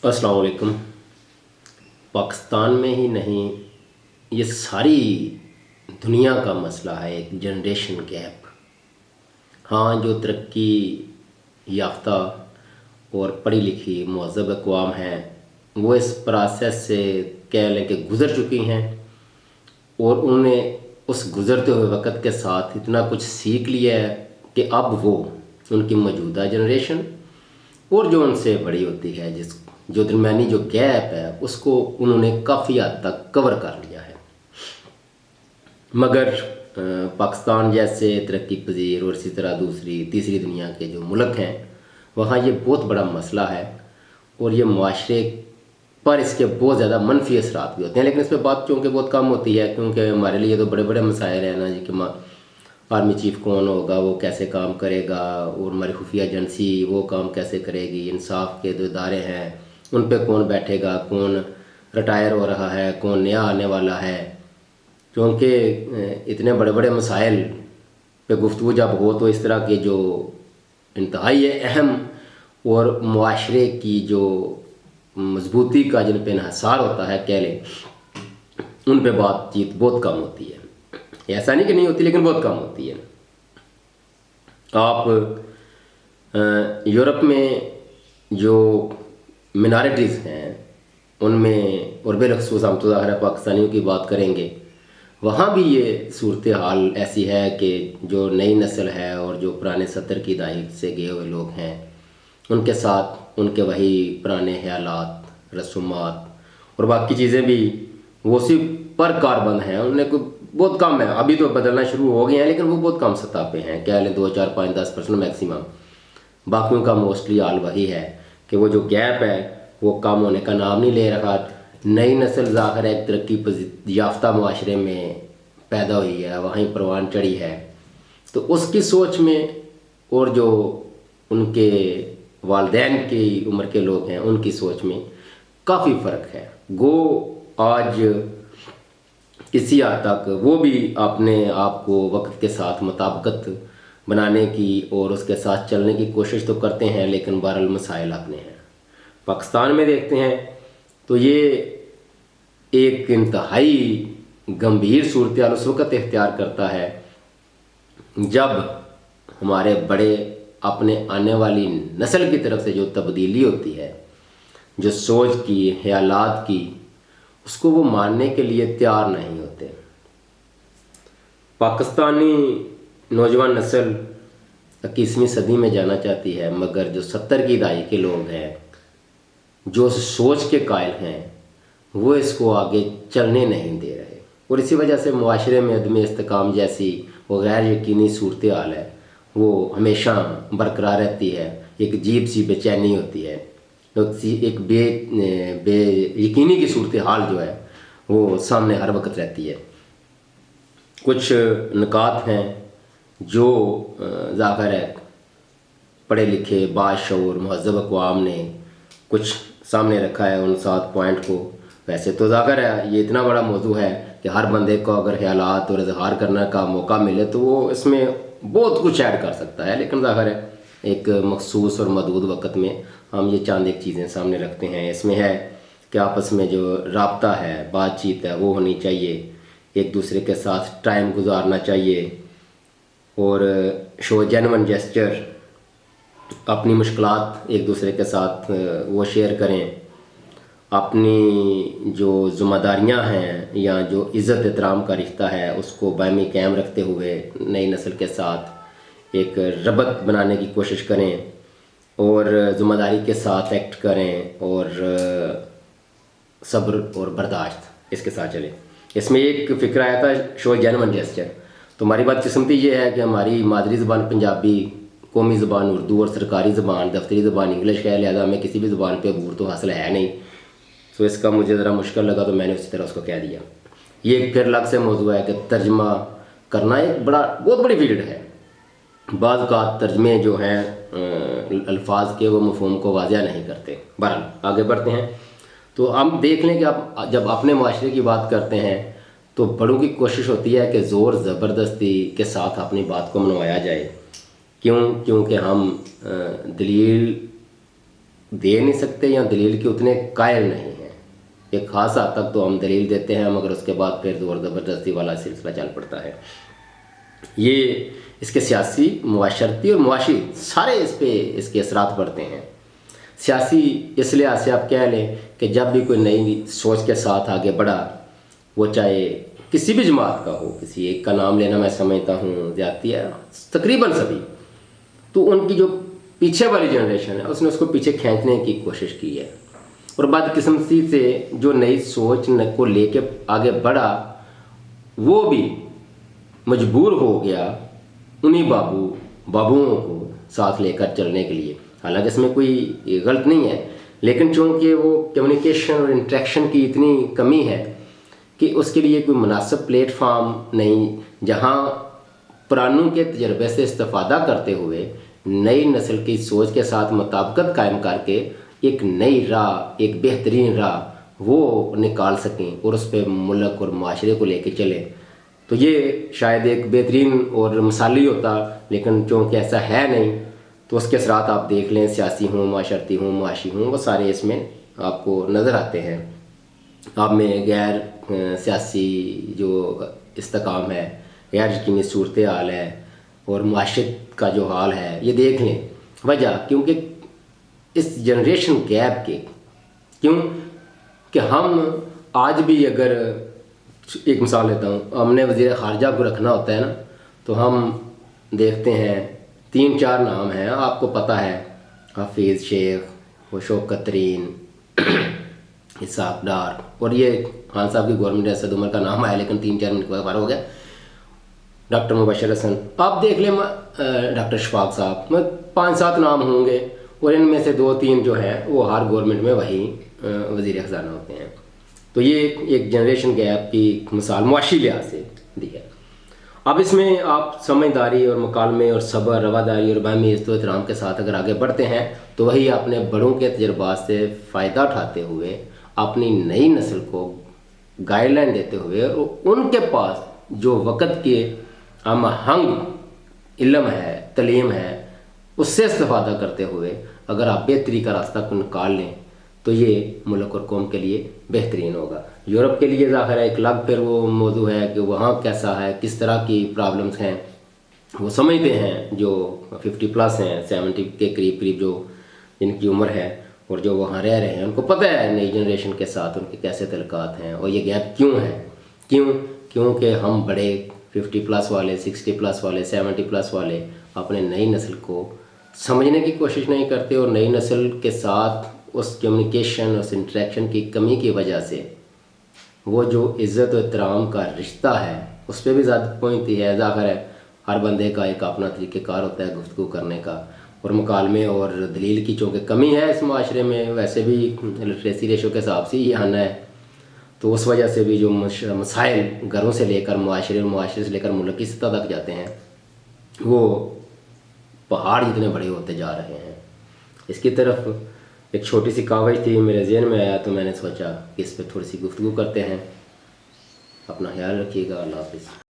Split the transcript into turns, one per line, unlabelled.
अस्सलाम वालेकुम। पाकिस्तान में ही नहीं, ये सारी दुनिया का मसला है एक जनरेशन गैप। हाँ, जो तरक्की याफ्ता और पढ़ी लिखी महज़ब अक़वाम हैं वो इस प्रोसेस से कह लें कि गुज़र चुकी हैं और उन्होंने उस गुज़रते हुए वक़्त के साथ इतना कुछ सीख लिया है कि अब वो उनकी मौजूदा जनरेशन और जो उनसे बड़ी होती है जो दरमियानी जो गैप है उसको उन्होंने काफ़ी हद तक कवर कर लिया है। मगर पाकिस्तान जैसे तरक्की पजीर और इसी तरह दूसरी तीसरी दुनिया के जो मुल्क हैं वहाँ ये बहुत बड़ा मसला है और ये माशरे पर इसके बहुत ज़्यादा मनफी असरात भी होते हैं। लेकिन इस पर बात चूँकि बहुत कम होती है क्योंकि हमारे लिए तो बड़े बड़े मसाइल हैं ना जी कि आर्मी चीफ कौन होगा, वो कैसे काम करेगा, और हमारी खुफिया एजेंसी वो काम कैसे करेगी, इंसाफ के जो इदारे हैं उन पे कौन बैठेगा, कौन रिटायर हो रहा है, कौन नया आने वाला है। क्योंकि इतने बड़े बड़े मसाइल पे गुफ्तगू जब हो तो इस तरह के जो इंतहाई अहम और मुआशरे की जो मजबूती का जिन पे इन्हसार होता है कह लें, उन पे बातचीत बहुत कम होती है। ऐसा नहीं कि नहीं होती, लेकिन बहुत कम होती है। आप यूरोप में जो मिनॉरिटीज़ हैं उनमें और बिलखसूस हम तो ज़ाहिर है पाकिस्तानियों की बात करेंगे, वहाँ भी ये सूरत हाल ऐसी है कि जो नई नस्ल है और जो पुराने 70 की दहाई से गए हुए लोग हैं उनके साथ उनके वही पुराने ख्यालात, रसूमात और बाकी चीज़ें भी वो सिर्फ पर कारबंद हैं। उन्हें कोई बहुत कम है, अभी तो बदलना शुरू हो गए हैं लेकिन वो बहुत कम सतह पे हैं, क्या लें 2, 4, 5, 10% मैक्सिमम। बाकियों का मोस्टली हाल वही है कि वो जो गैप है वो कम होने का नाम नहीं ले रहा। नई नस्ल ज़ाहिर एक तरक्की याफ्ता माशरे में पैदा हुई है, वहीं परवान चढ़ी है, तो उसकी सोच में और जो उनके वालिदैन की उम्र के लोग हैं उनकी सोच में काफ़ी फ़र्क है। गो आज किसी हद तक वो भी अपने आप को वक्त के साथ मुताबिकत बनाने की और उसके साथ चलने की कोशिश तो करते हैं, लेकिन बहरहाल मसाइल अपने हैं। पाकिस्तान में देखते हैं तो ये एक इंतहाई गंभीर सूरत हाल उस वक़्त इख्तियार करता है जब हमारे बड़े अपने आने वाली नस्ल की तरफ से जो तब्दीली होती है, जो सोच की, ख्यालात की, उसको वो मानने के लिए तैयार नहीं होते। पाकिस्तानी नौजवान नस्ल 21वीं सदी में जाना चाहती है, मगर जो 70 की दहाई के लोग हैं जो सोच के कायल हैं वो इसको आगे चलने नहीं दे रहे और इसी वजह से मुआशरे में अदम इस्तेकाम जैसी वो गैर यकीनी सूरत हाल है वो हमेशा बरकरार रहती है। एक अजीब सी बेचैनी होती है, एक बे यकीनी की सूरत हाल जो है वो सामने हर वक्त रहती है। कुछ नुकात हैं जो ज़ाहिर है पढ़े लिखे बाशऊर महज़ब अक़वाम ने कुछ सामने रखा है उन 7 पॉइंट को। वैसे तो ज़ाहिर है ये इतना बड़ा मौजू है कि हर बंदे को अगर ख्यालात और इजहार करने का मौका मिले तो वो इसमें बहुत कुछ ऐड कर सकता है, लेकिन ज़ाहिर है एक मखसूस और महदूद वक़्त में हम ये चंद एक चीज़ें सामने रखते हैं। इसमें है कि आपस में जो राब्ता है, बातचीत है, वो होनी चाहिए, एक दूसरे के साथ टाइम गुजारना चाहिए और शो जेन्युइन जेस्चर, अपनी मुश्किलात एक दूसरे के साथ वो शेयर करें, अपनी जो ज़िम्मेदारियां हैं या जो इज़्ज़त एहतराम का रिश्ता है उसको बायमी कायम रखते हुए नई नस्ल के साथ एक रबत बनाने की कोशिश करें और ज़िम्मेदारी के साथ एक्ट करें और सब्र और बर्दाश्त इसके साथ चलें। इसमें एक फ़िक्र आया था शो जेन्युइन जेस्चर। तो हमारी बदकिस्मती ये है कि हमारी मादरी ज़बान पंजाबी, कौमी ज़बान उर्दू और सरकारी ज़बान दफ्तरी ज़बान इंग्लिश है, लिहाजा हमें किसी भी ज़बान पे अबूर तो हासिल है नहीं। तो इसका मुझे ज़रा मुश्किल लगा तो मैंने उसी तरह उसको कह दिया। ये एक फिर अलग से मौजू है कि तर्जमा करना एक बहुत बड़ी फील्ड है। बाज़ का तर्जमे जो हैं अल्फाज के वो मफ़हूम को वाज़िया नहीं करते। बहरहाल आगे बढ़ते हैं तो हम देख लें कि आप जब अपने माशरे की बात करते हैं तो बड़ों की कोशिश होती है कि ज़ोर ज़बरदस्ती के साथ अपनी बात को मनवाया जाए। क्योंकि हम दलील दे नहीं सकते या दलील के उतने कायल नहीं हैं। एक ख़ास हद तक तो हम दलील देते हैं, मगर उसके बाद फिर ज़ोर ज़बरदस्ती वाला सिलसिला चल पड़ता है। ये इसके सियासी, मुआशरती और मुआशी सारे इस पे इसके असरात पड़ते हैं। सियासी इस लिहाज से आप कह लें कि जब भी कोई नई सोच के साथ आगे बढ़ा, वो चाहे किसी भी जमात का हो, किसी एक का नाम लेना मैं समझता हूँ ज़्यादती है, तकरीबन सभी, तो उनकी जो पीछे वाली जनरेशन है उसने उसको पीछे खींचने की कोशिश की है। और बदकिस्मती से जो नई सोच को लेके आगे बढ़ा, वो भी मजबूर हो गया उन्हीं बाबुओं को साथ लेकर चलने के लिए। हालांकि इसमें कोई गलत नहीं है, लेकिन चूँकि वो कम्युनिकेशन और इंटरेक्शन की इतनी कमी है कि उसके लिए कोई मुनासिब प्लेटफार्म नहीं, जहाँ पुरानों के तजर्बे से इस्तेफादा करते हुए नई नस्ल की सोच के साथ मुताबिकत कायम करके एक नई राह, एक बेहतरीन राह वो निकाल सकें और उस पर मुल्क और माशरे को लेके चलें। तो ये शायद एक बेहतरीन और मिसाली होता, लेकिन चूँकि ऐसा है नहीं, तो उसके असरात आप देख लें, सियासी हों, माशरती हों, मुआशी हों, वो सारे इसमें आपको नज़र आते हैं। आप में गैर सियासी जो इस्तेकाम है, गैर यकीनी सूरत हाल है और माशरत का जो हाल है, ये देख लें। वजह क्योंकि इस जनरेशन गैप के, क्यों कि हम आज भी, अगर एक मिसाल लेता हूँ, हमने वज़ीर ख़ारजा को रखना होता है ना, तो हम देखते हैं 3-4 नाम हैं, आपको पता है, हाफिज़ शेख, वो शौकत तरीन, इसहाक डार, और ये खान साहब की गवर्नमेंट असद उमर का नाम आया, लेकिन 3-4 मिनट के बाद पार हो गया, डॉक्टर मुबशर हसन, आप देख लें, डॉक्टर शफाक साहब, 5-7 नाम होंगे, और इनमें से 2-3 जो हैं वो हर गवर्नमेंट में वही वज़ीर ख़ज़ाना होते हैं। तो ये एक जनरेशन गैप की मिसाल मुआशी लिहाज से दी है। अब इसमें आप समझदारी और मुकालमे और सब्र, रवादारी और बाहमी इज़्ज़त व एहतराम के साथ अगर आगे बढ़ते हैं, तो वही अपने बड़ों के तजर्बात से फ़ायदा उठाते हुए अपनी नई नस्ल को गाइडलाइन देते हुए और उनके पास जो वक़्त के हम हंग इल्म है, तलीम है, उससे इस्तेफादा करते हुए अगर आप बेहतरी का रास्ता को निकाल लें, तो ये मुल्क और कौम के लिए बेहतरीन होगा। यूरोप के लिए ज़ाहिर है एक अलग फिर वो मौजू है कि वहाँ कैसा है, किस तरह की प्रॉब्लम्स हैं, वो समझते हैं जो 50+ हैं, 70 के करीब जो जिनकी उम्र है और जो वहाँ रह रहे हैं, उनको पता है नई जनरेशन के साथ उनके कैसे तल्लुकात हैं और ये गैप क्यों है। क्योंकि हम बड़े 50+ वाले, 60+ वाले, 70+ वाले अपने नई नस्ल को समझने की कोशिश नहीं करते, और नई नस्ल के साथ उस कम्युनिकेशन, उस इंटरेक्शन की कमी की वजह से वो जो इज़्ज़त और एहतराम का रिश्ता है उस पर भी ज़्यादा पहुँचती है। ज़ाहिर है हर बंदे का एक अपना तरीक़ेकार होता है गुफ्तगू करने का, और मुकालमे और दलील की चूँकि कमी है इस माशरे में, वैसे भी लिटरेसी रेशो के हिसाब से ही आना है, तो उस वजह से भी जो मसाइल घरों से लेकर मुआशरे से लेकर मुल्क की सतह तक जाते हैं, वो पहाड़ जितने बड़े होते जा रहे हैं। इसकी तरफ एक छोटी सी कागज़ थी मेरे ज़हन में आया, तो मैंने सोचा कि इस पर थोड़ी सी गुफ्तगू करते हैं। अपना ख्याल रखिएगा। अल्लाह हाफ़िज़।